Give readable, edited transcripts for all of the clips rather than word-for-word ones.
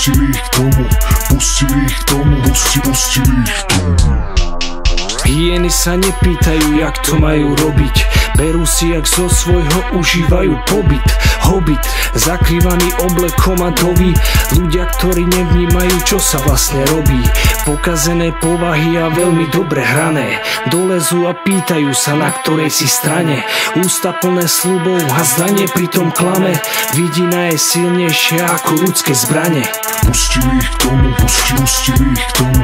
pustili ich k tomu, pustili ich k tomu, pustili ich k tomu. Hyeny sa nepýtajú, jak to majú robiť, berú si, jak zo svojho užívajú pobyt. Hobbit, zakrývaný oblekom a doví, ľudia, ktorí nevnímajú, čo sa vlastne robí. Pokazené povahy a veľmi dobre hrané, dolezú a pýtajú sa, na ktorej si strane. Ústa plné sľubov a zdanie pritom klame, vidina je silnejšia ako ľudské zbrane. Pustili ich k tomu, pustili ich k tomu,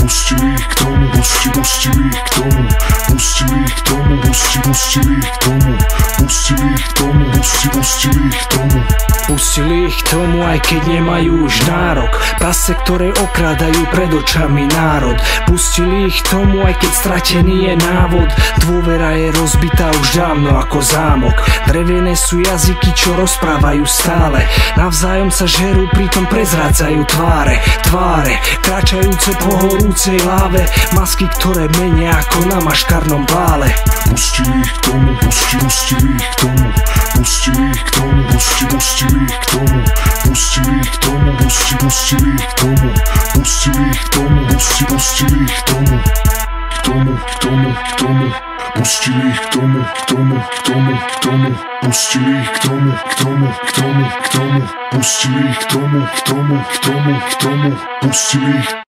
pustili ich k tomu, pustili ich k tomu, pustili ich k tomu, pustili ich k tomu, pustili ich k tomu, pustili ich k tomu. Pustili ich k tomu, aj keď nemajú už nárok, pasce, ktoré okrádajú pred očami národ. Pustili ich k tomu, aj keď stratený je návod, dôvera je rozbitá už dávno ako zámok. Drevené sú jazyky, čo rozprávajú stále, navzájom sa žerú, pritom prezrádzajú tváre. Tváre, kráčajúce po horúcej láve, masky, ktoré menia ako na maškarnom bále. Pustili ich k tomu, pustili ich k tomu, pustili ich k tomu, pustili ich k tomu, pustili ich k tomu, pustili ich k tomu, pustili ich k tomu, pustili ich k tomu, k tomu, k tomu, k tomu, pustili ich k tomu, k tomu, k tomu, k tomu, pustili ich k tomu, k tomu, k tomu, k tomu, pustili ich k tomu, k tomu, k tomu, k tomu, pustili ich.